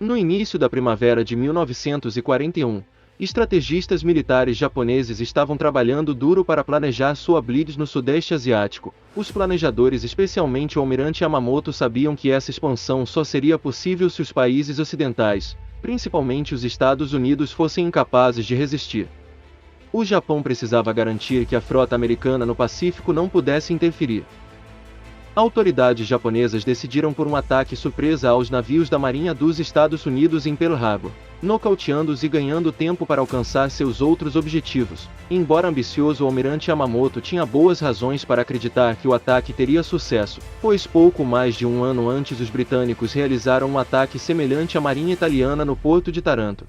No início da primavera de 1941, estrategistas militares japoneses estavam trabalhando duro para planejar sua blitz no Sudeste Asiático. Os planejadores, especialmente o almirante Yamamoto, sabiam que essa expansão só seria possível se os países ocidentais, principalmente os Estados Unidos, fossem incapazes de resistir. O Japão precisava garantir que a frota americana no Pacífico não pudesse interferir. Autoridades japonesas decidiram por um ataque surpresa aos navios da Marinha dos Estados Unidos em Pearl Harbor, nocauteando-os e ganhando tempo para alcançar seus outros objetivos. Embora ambicioso, o almirante Yamamoto tinha boas razões para acreditar que o ataque teria sucesso, pois pouco mais de um ano antes os britânicos realizaram um ataque semelhante à Marinha italiana no porto de Taranto.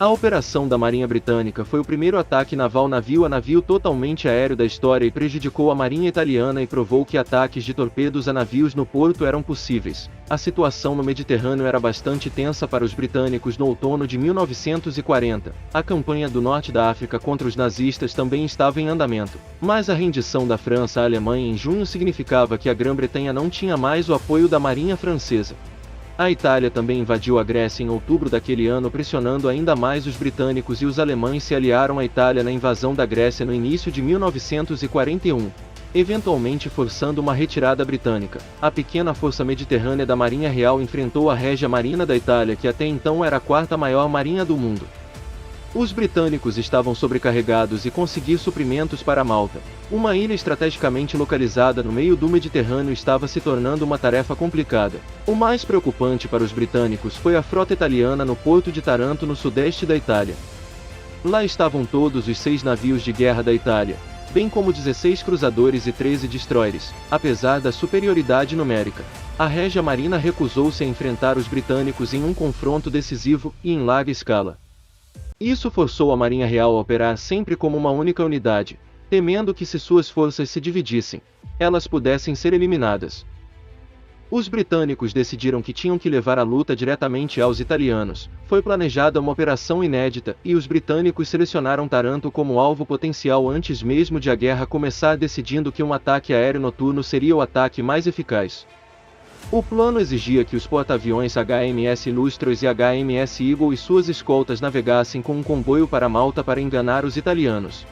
A operação da Marinha Britânica foi o primeiro ataque naval navio a navio totalmente aéreo da história e prejudicou a Marinha Italiana e provou que ataques de torpedos a navios no porto eram possíveis. A situação no Mediterrâneo era bastante tensa para os britânicos no outono de 1940. A campanha do norte da África contra os nazistas também estava em andamento. Mas a rendição da França à Alemanha em junho significava que a Grã-Bretanha não tinha mais o apoio da Marinha Francesa. A Itália também invadiu a Grécia em outubro daquele ano, pressionando ainda mais os britânicos, e os alemães se aliaram à Itália na invasão da Grécia no início de 1941, eventualmente forçando uma retirada britânica. A pequena força mediterrânea da Marinha Real enfrentou a Regia Marina da Itália, que até então era a quarta maior marinha do mundo. Os britânicos estavam sobrecarregados e conseguir suprimentos para Malta, uma ilha estrategicamente localizada no meio do Mediterrâneo, estava se tornando uma tarefa complicada. O mais preocupante para os britânicos foi a frota italiana no porto de Taranto, no sudeste da Itália. Lá estavam todos os 6 navios de guerra da Itália, bem como 16 cruzadores e 13 destroyers. Apesar da superioridade numérica, a Regia Marina recusou-se a enfrentar os britânicos em um confronto decisivo e em larga escala. Isso forçou a Marinha Real a operar sempre como uma única unidade, temendo que, se suas forças se dividissem, elas pudessem ser eliminadas. Os britânicos decidiram que tinham que levar a luta diretamente aos italianos. Foi planejada uma operação inédita, e os britânicos selecionaram Taranto como alvo potencial antes mesmo de a guerra começar, decidindo que um ataque aéreo noturno seria o ataque mais eficaz. O plano exigia que os porta-aviões HMS Illustrious e HMS Eagle e suas escoltas navegassem com um comboio para Malta para enganar os italianos.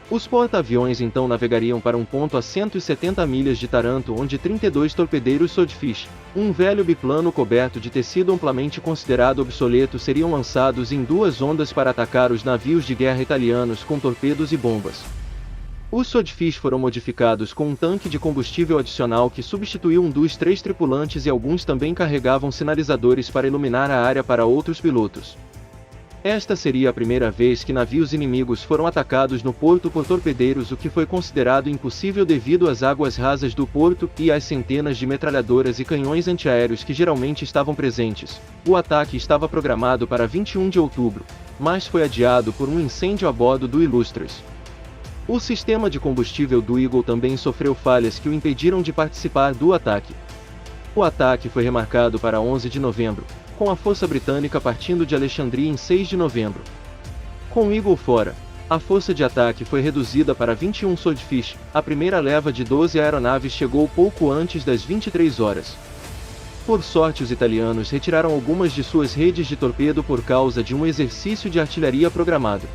Os porta-aviões então navegariam para um ponto a 170 milhas de Taranto, onde 32 torpedeiros Swordfish, um velho biplano coberto de tecido amplamente considerado obsoleto, seriam lançados em 2 ondas para atacar os navios de guerra italianos com torpedos e bombas. Os Swordfish foram modificados com um tanque de combustível adicional que substituiu um dos 3 tripulantes, e alguns também carregavam sinalizadores para iluminar a área para outros pilotos. Esta seria a primeira vez que navios inimigos foram atacados no porto por torpedeiros, o que foi considerado impossível devido às águas rasas do porto e às centenas de metralhadoras e canhões antiaéreos que geralmente estavam presentes. O ataque estava programado para 21 de outubro, mas foi adiado por um incêndio a bordo do Illustrious. O sistema de combustível do Eagle também sofreu falhas que o impediram de participar do ataque. O ataque foi remarcado para 11 de novembro, com a força britânica partindo de Alexandria em 6 de novembro. Com o Eagle fora, a força de ataque foi reduzida para 21 Swordfish. A primeira leva de 12 aeronaves chegou pouco antes das 23 horas. Por sorte, os italianos retiraram algumas de suas redes de torpedo por causa de um exercício de artilharia programado.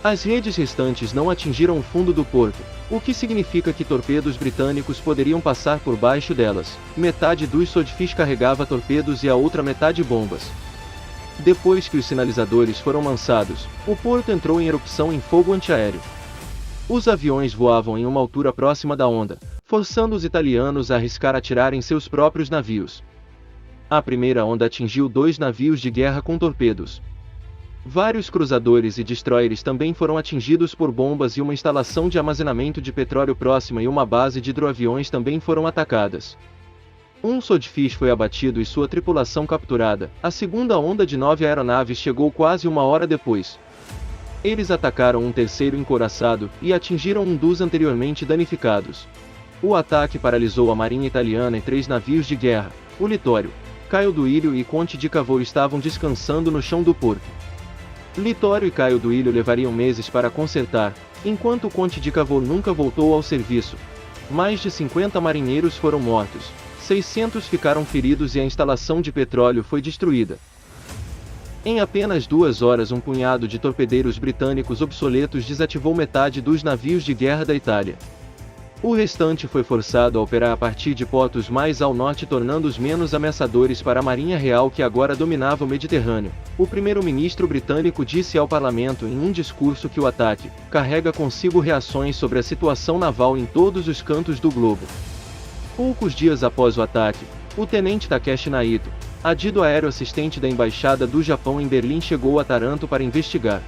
As redes restantes não atingiram o fundo do porto, o que significa que torpedos britânicos poderiam passar por baixo delas. Metade dos Swordfish carregava torpedos e a outra metade bombas. Depois que os sinalizadores foram lançados, o porto entrou em erupção em fogo antiaéreo. Os aviões voavam em uma altura próxima da onda, forçando os italianos a arriscar atirar em seus próprios navios. A primeira onda atingiu 2 navios de guerra com torpedos. Vários cruzadores e destroyers também foram atingidos por bombas, e uma instalação de armazenamento de petróleo próxima e uma base de hidroaviões também foram atacadas. Um Swordfish foi abatido e sua tripulação capturada. A segunda onda de 9 aeronaves chegou quase uma hora depois. Eles atacaram um terceiro encouraçado e atingiram um dos anteriormente danificados. O ataque paralisou a marinha italiana, e 3 navios de guerra, o Littorio, Caio Duilio e Conte di Cavour, estavam descansando no chão do porto. Littorio e Caio Duilio levariam meses para consertar, enquanto o Conte di Cavour nunca voltou ao serviço. Mais de 50 marinheiros foram mortos, 600 ficaram feridos e a instalação de petróleo foi destruída. Em apenas 2 horas, um punhado de torpedeiros britânicos obsoletos desativou metade dos navios de guerra da Itália. O restante foi forçado a operar a partir de portos mais ao norte, tornando-os menos ameaçadores para a Marinha Real, que agora dominava o Mediterrâneo. O primeiro-ministro britânico disse ao parlamento em um discurso que o ataque carrega consigo reações sobre a situação naval em todos os cantos do globo. Poucos dias após o ataque, o tenente Takeshi Naito, adido aéreo assistente da Embaixada do Japão em Berlim, chegou a Taranto para investigar.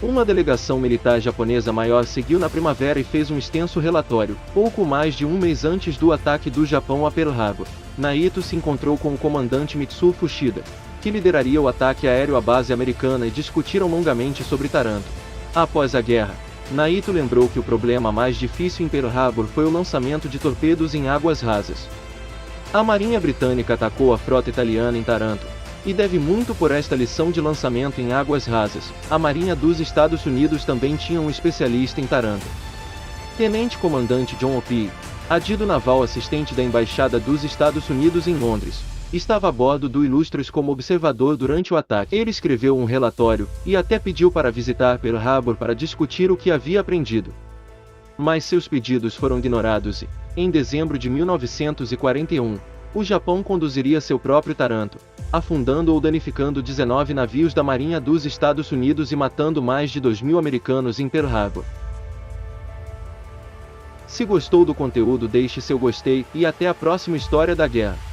Uma delegação militar japonesa maior seguiu na primavera e fez um extenso relatório, pouco mais de um mês antes do ataque do Japão a Pearl Harbor. Naito se encontrou com o comandante Mitsuo Fuchida, que lideraria o ataque aéreo à base americana, e discutiram longamente sobre Taranto. Após a guerra, Naito lembrou que o problema mais difícil em Pearl Harbor foi o lançamento de torpedos em águas rasas. A Marinha Britânica atacou a frota italiana em Taranto, e deve muito por esta lição de lançamento em águas rasas. A Marinha dos Estados Unidos também tinha um especialista em Taranto. Tenente-comandante John Opie, adido naval assistente da Embaixada dos Estados Unidos em Londres, estava a bordo do Illustrious como observador durante o ataque. Ele escreveu um relatório, e até pediu para visitar Pearl Harbor para discutir o que havia aprendido. Mas seus pedidos foram ignorados e, em dezembro de 1941, o Japão conduziria seu próprio Taranto, afundando ou danificando 19 navios da Marinha dos Estados Unidos e matando mais de 2.000 americanos em Pearl Harbor. Se gostou do conteúdo, deixe seu gostei e até a próxima história da guerra.